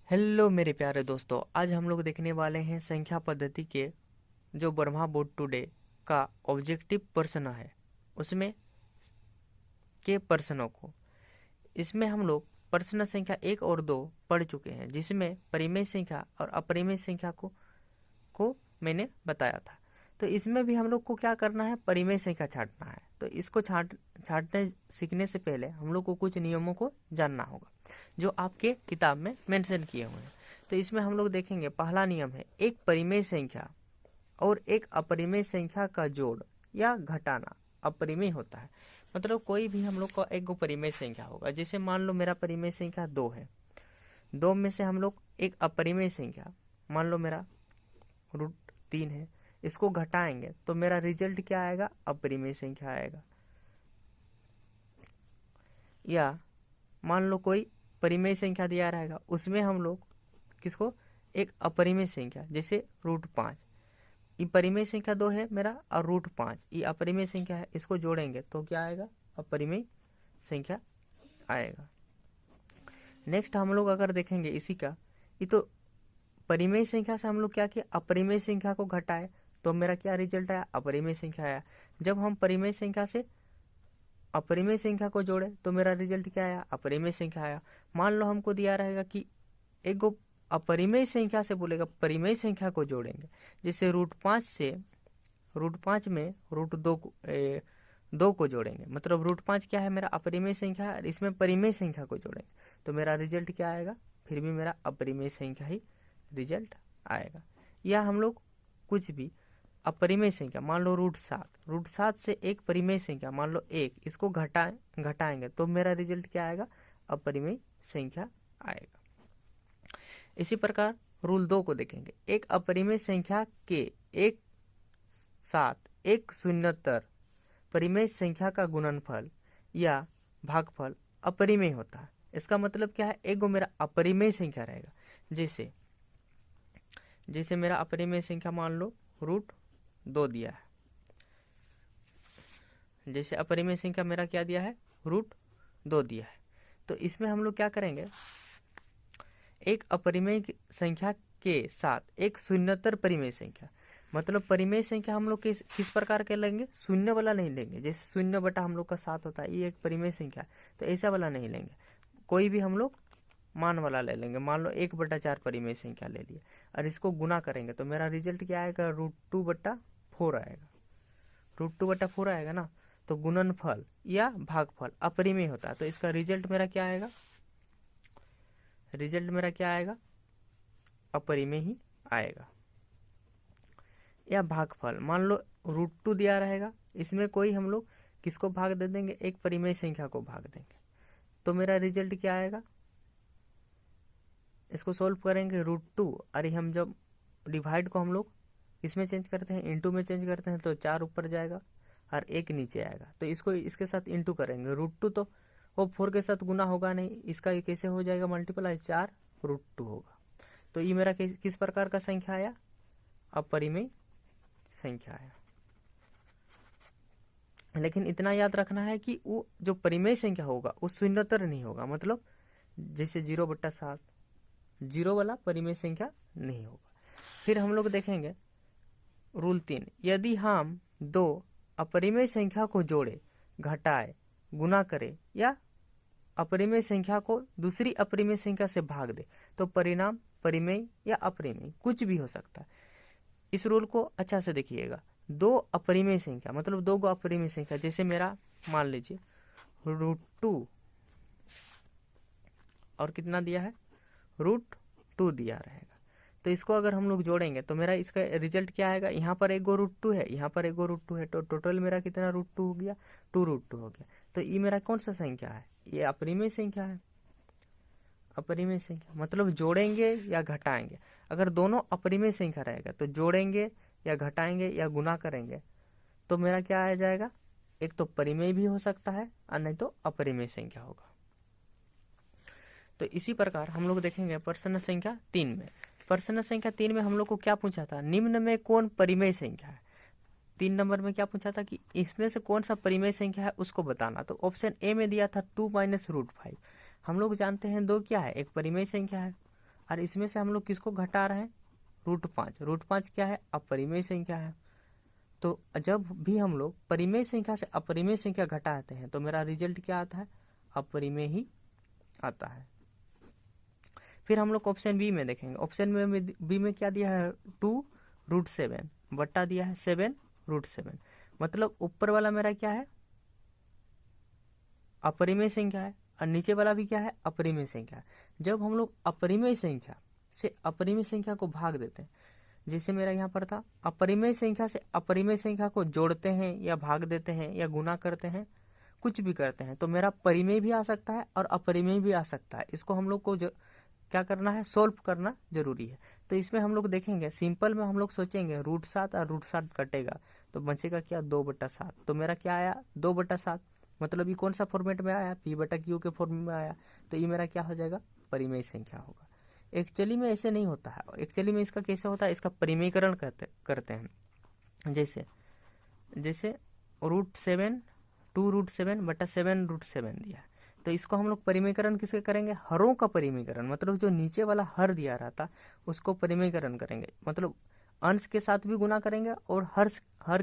Hello मेरे प्यारे दोस्तों, आज हम लोग देखने वाले हैं संख्या पद्धति के जो ब्रह्मा बोर्ड टुडे का ऑब्जेक्टिव प्रश्न है उसमें के प्रश्नों को। इसमें हम लोग प्रश्न संख्या 1 और 2 पढ़ चुके हैं, जिसमें परिमेय संख्या और अपरिमेय संख्या को मैंने बताया था। तो इसमें भी हम लोग को क्या करना है, परिमेय संख्या छांटना है। तो इसको छांटने सीखने से पहले हम लोग को कुछ नियमों को जानना होगा जो आपके किताब में मेंशन किए हुए हैं। तो इसमें हम लोग देखेंगे, पहला नियम है एक परिमेय संख्या और एक अपरिमेय संख्या का जोड़ या घटाना अपरिमेय होता है। मतलब कोई भी हम लोग का एक गो परिमेय संख्या होगा, जैसे मान लो मेरा परिमेय संख्या 2 है, 2 में से हम लोग एक अपरिमेय संख्या मान लो मेरा √3 है, इसको घटाएंगे तो मेरा रिजल्ट क्या आएगा, अपरिमेय संख्या आएगा। या मान लो कोई परिमेय संख्या दिया रहेगा, उसमें हम लोग किसको, एक अपरिमेय संख्या जैसे √5, ये परिमेय संख्या 2 है मेरा और √5 ये अपरिमेय संख्या है, इसको जोड़ेंगे तो क्या आएगा, अपरिमेय संख्या आएगा। नेक्स्ट हम लोग अगर देखेंगे इसी का, ये तो परिमेय संख्या से हम लोग क्या किया, अपरिमेय संख्या को घटाए तो मेरा क्या रिजल्ट आया, अपरिमेय संख्या आया। जब हम परिमेय संख्या से अपरिमेय संख्या को जोड़े तो मेरा रिजल्ट क्या आया, अपरिमेय संख्या आया। मान लो हमको दिया रहेगा कि एक गो अपरिमेय संख्या से बोलेगा परिमेय संख्या को जोड़ेंगे, जैसे √5 से √5 में √2 को जोड़ेंगे, मतलब √5 क्या है, मेरा अपरिमेय संख्या है, इसमें परिमेय संख्या को जोड़ेंगे तो मेरा रिजल्ट क्या आएगा, फिर भी मेरा अपरिमेय संख्या ही रिजल्ट आएगा। या हम लोग कुछ भी अपरिमेय संख्या मान लो √7 से एक परिमेय संख्या मान लो 1, इसको घटाएंगे तो मेरा रिजल्ट क्या आएगा, अपरिमेय संख्या आएगा। इसी प्रकार रूल 2 को देखेंगे, एक अपरिमेय संख्या के एक साथ एक शून्यतर परिमेय संख्या का गुणनफल या भागफल अपरिमेय होता है। इसका मतलब क्या है, एक गो मेरा अपरिमेय संख्या रहेगा, जैसे मेरा अपरिमेय संख्या मान लो √2 दिया है, जैसे अपरिमेय संख्या मेरा क्या दिया है, √2 दिया है। तो इसमें हम लोग क्या करेंगे, एक अपरिमेय संख्या के साथ एक शून्यतर परिमेय संख्या, मतलब परिमेय संख्या हम लोग किस प्रकार के लेंगे, शून्य वाला नहीं लेंगे, जैसे 0 बटा हम लोग का 7 होता है, ये एक परिमेय संख्या है, तो ऐसा वाला नहीं लेंगे, कोई भी हम लोग मान वाला ले लेंगे। मान लो 1/4 परिमेय संख्या ले लिए और इसको गुना करेंगे तो मेरा रिजल्ट क्या आएगा, √2/4 आएगा, √2/4 आएगा ना। तो गुणनफल या भागफल अपरिमेय होता है, तो इसका रिजल्ट मेरा क्या आएगा, अपरिमेय ही आएगा। या भागफल मान लो √2 दिया रहेगा, इसमें कोई हम लोग किसको भाग दे देंगे, एक परिमेय संख्या को भाग देंगे तो मेरा रिजल्ट क्या आएगा। इसको सोल्व करेंगे √2, अरे हम जब डिवाइड को हम लोग इसमें चेंज करते हैं, इंटू में चेंज करते हैं, तो 4 ऊपर जाएगा और 1 नीचे आएगा, तो इसको इसके साथ इंटू करेंगे, √2 तो वो 4 के साथ गुना होगा नहीं, इसका ये कैसे हो जाएगा मल्टीप्लाई, 4 √2 होगा। तो ये मेरा किस प्रकार का संख्या आया, अपरिमेय संख्या आया। लेकिन इतना याद रखना है कि वो जो परिमेय संख्या होगा वो शून्यतर नहीं होगा, मतलब जैसे 0/7 जीरो वाला परिमेय संख्या नहीं होगा। फिर हम लोग देखेंगे रूल 3, यदि हम 2 अपरिमेय संख्या को जोड़े, घटाए, गुना करें या अपरिमेय संख्या को दूसरी अपरिमेय संख्या से भाग दे तो परिणाम परिमेय या अपरिमेय कुछ भी हो सकता है। इस रूल को अच्छा से देखिएगा, 2 अपरिमेय संख्या मतलब 2 गो अपरिमेय संख्या, जैसे मेरा मान लीजिए √2 और कितना दिया है, √2 दिया रहेगा, तो इसको अगर हम लोग जोड़ेंगे तो मेरा इसका रिजल्ट क्या आएगा, यहाँ पर एक गो √2 है, यहाँ पर एक गो √2 है, तो टोटल मेरा कितना √2 हो गया, 2√2 हो गया। तो ये मेरा कौन सा संख्या है, ये अपरिमेय संख्या है। अपरिमेय संख्या मतलब जोड़ेंगे या घटाएंगे, अगर दोनों अपरिमेय संख्या रहेगा तो जोड़ेंगे या घटाएंगे या गुना करेंगे तो मेरा क्या आ जाएगा, एक तो परिमेय भी हो सकता है और नहीं तो अपरिमेय संख्या होगा। तो इसी प्रकार हम लोग देखेंगे प्रश्न संख्या 3 में। प्रश्न संख्या 3 में हम लोग को क्या पूछा था, निम्न में कौन परिमेय संख्या है। 3 नंबर में क्या पूछा था कि इसमें से कौन सा परिमेय संख्या है उसको बताना। तो ऑप्शन ए में दिया था 2 - √5। हम लोग जानते हैं 2 क्या है, एक परिमेय संख्या है और इसमें से हम लोग किसको घटा रहे हैं, √5। √5 क्या है, अपरिमेय संख्या है। तो जब भी हम लोग परिमेय संख्या से अपरिमेय संख्या घटाते हैं तो मेरा रिजल्ट क्या आता है, अपरिमेय ही आता है। फिर हम लोग ऑप्शन बी में देखेंगे। ऑप्शन बी में क्या दिया है, 2√7 बट्टा दिया है 7√7। मतलब ऊपर वाला मेरा क्या है, अपरिमेय संख्या है, और नीचे वाला भी क्या है, अपरिमेय संख्या है। जब हम लोग अपरिमेय संख्या से अपरिमेय संख्या को भाग देते हैं, जैसे मेरा यहाँ पर था, अपरिमेय संख्या से अपरिमेय संख्या को जोड़ते हैं या भाग देते हैं या गुना करते हैं, कुछ भी करते हैं, तो मेरा परिमेय भी आ सकता है और अपरिमेय भी आ सकता है। इसको हम लोग को क्या करना है, सोल्व करना जरूरी है। तो इसमें हम लोग देखेंगे, सिंपल में हम लोग सोचेंगे √7 और √7 कटेगा तो बचेगा क्या, 2/7। तो मेरा क्या आया, 2/7। मतलब ये कौन सा फॉर्मेट में आया, P/Q के फॉर्म में आया। तो ये मेरा क्या हो जाएगा, परिमेय संख्या होगा। एक्चुअली में ऐसे नहीं होता है। एक्चुअली में इसका कैसे होता है, इसका परिमेयकरण करते हैं। जैसे √7 2√7/7√7 दिया है, तो इसको हम लोग परिमेयकरण किसके करेंगे, हरों का परिमेयकरण। मतलब जो नीचे वाला हर दिया रहता उसको परिमेयकरण करेंगे। मतलब अंश के साथ भी गुना करेंगे और हर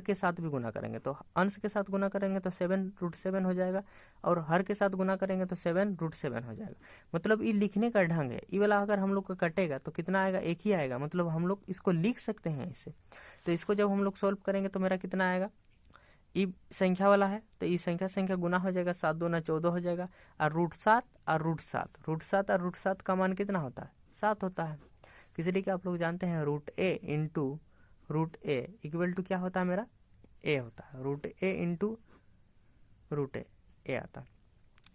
के साथ भी गुना करेंगे। तो अंश के साथ गुना करेंगे तो 7√7 हो जाएगा, और हर के साथ गुना करेंगे तो 7√7 हो जाएगा। मतलब ये लिखने का ढंग है। ये वाला अगर हम लोग का कटेगा तो कितना आएगा, एक ही आएगा। मतलब हम लोग इसको लिख सकते हैं इसे। तो इसको जब हम लोग सोल्व करेंगे तो मेरा कितना आएगा, ई संख्या वाला है तो ई संख्या गुना हो जाएगा, 7 दूना 14 हो जाएगा। और √7 का मान कितना होता है, 7 होता है। इसलिए कि आप लोग जानते हैं √a into √a equal to क्या होता है, मेरा a होता है। √a इंटू √a आता है।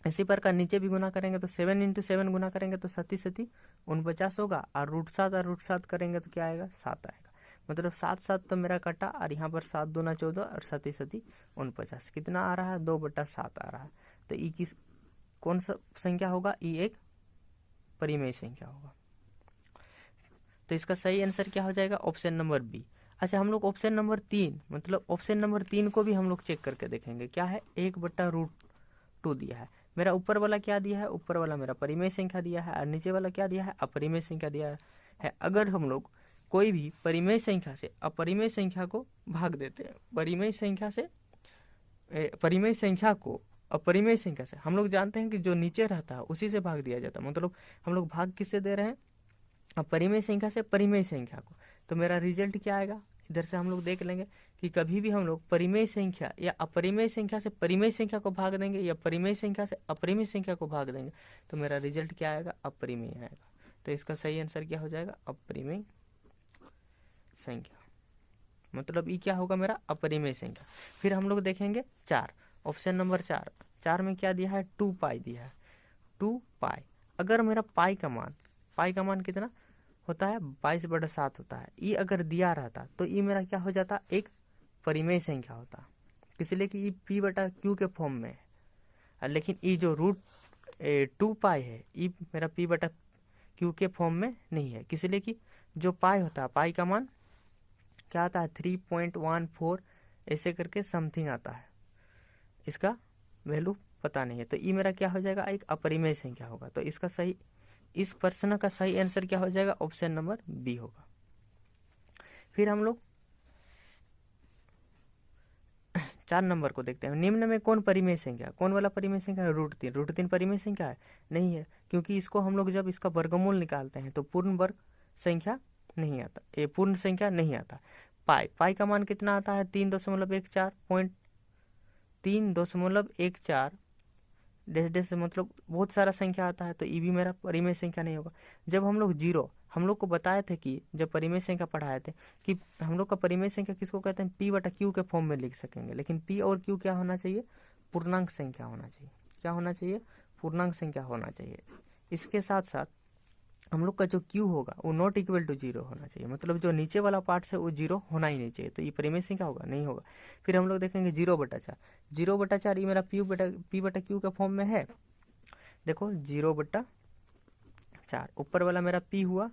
इसी प्रकार नीचे भी गुना करेंगे तो 7 × 7 गुना करेंगे तो 7 49 होगा, और √7 करेंगे तो क्या आएगा, 7 आएगा। मतलब 7 तो मेरा कटा, और यहाँ पर 7 दूना 14 और 7 49 कितना आ रहा है, 2/7 आ रहा है। तो ई कौन सा संख्या होगा, ई एक परिमेय संख्या होगा। तो इसका सही आंसर क्या हो जाएगा, ऑप्शन नंबर बी। अच्छा, हम लोग ऑप्शन नंबर 3, मतलब ऑप्शन नंबर 3 को भी हम लोग चेक करके देखेंगे। क्या है, 1/√2 दिया है। मेरा ऊपर वाला क्या दिया है, ऊपर वाला मेरा परिमेय संख्या दिया है, और नीचे वाला क्या दिया है, अपरिमेय संख्या दिया है। अगर हम लोग कोई भी परिमेय संख्या से अपरिमेय संख्या को भाग देते हैं, परिमेय संख्या को अपरिमेय संख्या से, हम लोग जानते हैं कि जो नीचे रहता है उसी से भाग दिया जाता है। मतलब हम लोग भाग किससे दे रहे हैं, अपरिमेय संख्या से परिमेय संख्या को। तो मेरा रिजल्ट क्या आएगा, इधर से हम लोग देख लेंगे कि कभी भी हम लोग परिमेय संख्या या अपरिमेय संख्या से परिमेय संख्या को भाग देंगे या परिमेय संख्या से अपरिमेय संख्या को भाग देंगे तो मेरा रिजल्ट क्या आएगा, अपरिमेय आएगा। तो इसका सही आंसर क्या हो जाएगा, अपरिमेय संख्या। मतलब ये क्या होगा, मेरा अपरिमेय संख्या। फिर हम लोग देखेंगे 4, ऑप्शन नंबर 4 में क्या दिया है, 2π दिया है। 2π, अगर मेरा पाई का मान कितना होता है, 22/7 होता है। ये अगर दिया रहता तो ये मेरा क्या हो जाता, एक परिमेय संख्या होता, इसलिए कि ये P/Q के फॉर्म में है। लेकिन ये जो √2π है ये मेरा P/Q के फॉर्म में नहीं है, इसलिए कि जो पाई होता है, पाई का मान क्या आता है, 3.14 ऐसे करके समथिंग आता है। इसका वैल्यू पता नहीं है। तो ये मेरा क्या हो जाएगा, एक अपरिमेय संख्या होगा। तो इसका सही, इस प्रश्न का सही आंसर क्या हो जाएगा, ऑप्शन नंबर बी होगा। फिर हम लोग 4 नंबर को देखते हैं। निम्न में कौन परिमेय संख्या, कौन वाला परिमेय संख्या है, √3। √3 परिमेय संख्या है, नहीं है, क्योंकि इसको हम लोग जब इसका वर्गमूल निकालते हैं तो पूर्ण वर्ग संख्या नहीं आता, ये पूर्ण संख्या नहीं आता। पाई का मान कितना आता है, 3.14 डेश मतलब बहुत सारा संख्या आता है। तो ये भी मेरा परिमेय संख्या नहीं होगा। जब हम लोग जीरो, हम लोग को बताए थे कि जब परिमेय संख्या पढ़ाए थे कि हम लोग का परिमेय संख्या किसको कहते हैं, P/Q के फॉर्म में लिख सकेंगे। लेकिन P और Q क्या होना चाहिए, पूर्णांक संख्या होना चाहिए। क्या होना चाहिए, पूर्णांक संख्या होना चाहिए। इसके साथ साथ हम लोग का जो Q होगा वो नॉट इक्वल टू 0 होना चाहिए। मतलब जो नीचे वाला पार्ट है वो 0 होना ही नहीं चाहिए। तो ये परिमेय संख्या होगा, नहीं होगा। फिर हम लोग देखेंगे 0/4 ये मेरा P/Q का फॉर्म में है। देखो 0/4, ऊपर वाला मेरा P हुआ,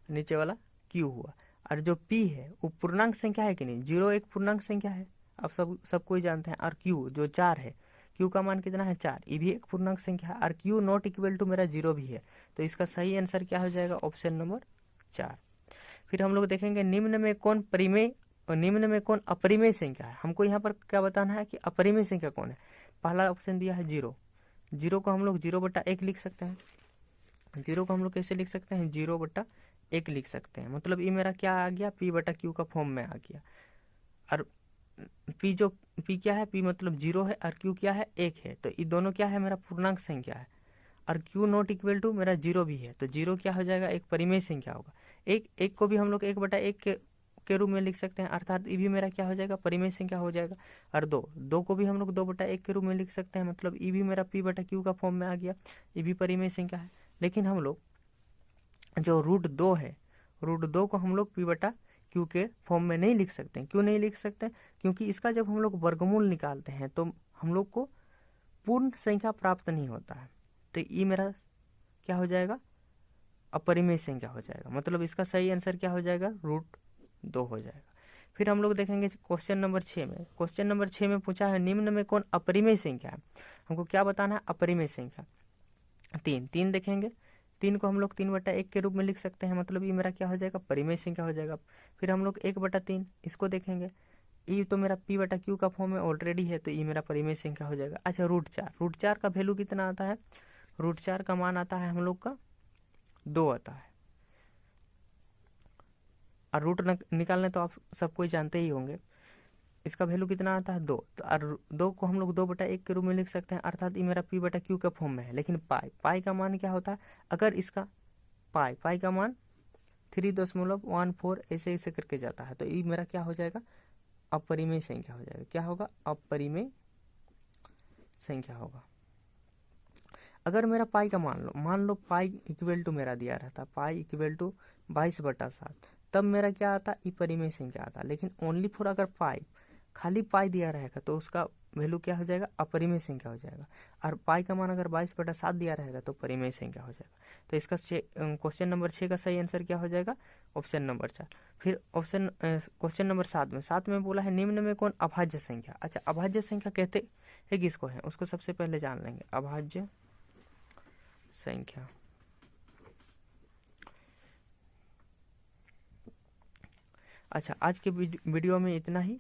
नीचे वाला Q हुआ। और जो P है वो पूर्णांक संख्या है कि नहीं, 0 एक पूर्णांक संख्या है, आप सब कोई जानते हैं। और Q जो 4 है, क्यू का मान कितना है 4, ये भी एक पूर्णांक संख्या है, और क्यू नॉट इक्वल टू मेरा 0 भी है, तो इसका सही आंसर क्या हो जाएगा, ऑप्शन नंबर 4। फिर हम लोग देखेंगे निम्न में कौन परिमेय और निम्न में कौन अपरिमेय संख्या है। हमको यहाँ पर क्या बताना है कि अपरिमेय संख्या कौन है। पहला ऑप्शन दिया है 0, 0 को हम लोग 0/1 लिख सकते हैं। 0 को हम लोग कैसे लिख सकते हैं, 0/1 लिख सकते हैं, मतलब ये मेरा क्या आ गया, P/Q का फॉर्म में आ गया। और P क्या है, P मतलब 0 है, और Q क्या है 1 है, तो ये दोनों क्या है, मेरा पूर्णांक संख्या है। और Q नॉट इक्वल टू मेरा 0 भी है, तो 0 क्या हो जाएगा, एक परिमेय संख्या होगा। एक को भी हम लोग 1/1 के रूप में लिख सकते हैं, अर्थात ये भी मेरा क्या हो जाएगा, परिमेय संख्या हो जाएगा। और 2 को भी हम लोग 2/1 के रूप में लिख सकते हैं, मतलब ये भी मेरा P/Q का फॉर्म में आ गया, ये भी परिमेय संख्या है। लेकिन हम लोग जो √2 है, √2 को हम लोग P/Q के फॉर्म में नहीं लिख सकते। क्यों नहीं लिख सकते, क्योंकि इसका जब हम लोग वर्गमूल निकालते हैं तो हम लोग को पूर्ण संख्या प्राप्त नहीं होता है, तो ये मेरा क्या हो जाएगा, अपरिमेय संख्या हो जाएगा, मतलब इसका सही आंसर क्या हो जाएगा, √2 हो जाएगा। फिर हम लोग देखेंगे क्वेश्चन नंबर 6 में। क्वेश्चन नंबर 6 में पूछा है निम्न में कौन अपरिमेय संख्या है। हमको क्या बताना है, अपरिमेय संख्या। 3 देखेंगे, 3 को हम लोग 3/1 के रूप में लिख सकते हैं, मतलब ये मेरा क्या हो जाएगा, परिमेय संख्या हो जाएगा। फिर हम लोग 1/3 इसको देखेंगे, ये तो मेरा P/Q का फॉर्म में ऑलरेडी है, तो ये मेरा परिमेय संख्या हो जाएगा। अच्छा √4 का वैल्यू कितना आता है, √4 का मान आता है हम लोग का 2 आता है, और रूट निकालने तो आप सब कोई जानते ही होंगे। इसका वैल्यू कितना आता है 2, तो और 2 को हम लोग 2/1 के रूप में लिख सकते हैं, अर्थात ये मेरा P/Q के फॉर्म में है। लेकिन पाई का मान क्या होता है, अगर इसका पाई का मान 3.14 ऐसे ऐसे करके जाता है, तो ये मेरा क्या हो जाएगा, अपरिमेय संख्या हो जाएगा। क्या होगा, अपरिमेय संख्या होगा। अगर मेरा पाई का मान लो पाई इक्वल टू मेरा दिया रहता, पाई इक्वल टू 22/7, तब मेरा क्या आता, ई परिमेय संख्या आता। लेकिन ओनली फॉर अगर खाली पाई दिया रहेगा तो उसका वैल्यू क्या हो जाएगा, अपरिमेय संख्या हो जाएगा। और पाई का मान अगर 22/7 दिया रहेगा तो परिमेय संख्या हो जाएगा। तो इसका क्वेश्चन नंबर 6 का सही आंसर क्या हो जाएगा, ऑप्शन नंबर 4। फिर क्वेश्चन नंबर 7 में बोला है निम्न में कौन अभाज्य संख्या। अच्छा, अभाज्य संख्या कहते हैं किसको है, उसको सबसे पहले जान लेंगे, अभाज्य संख्या। अच्छा, आज के वीडियो में इतना ही।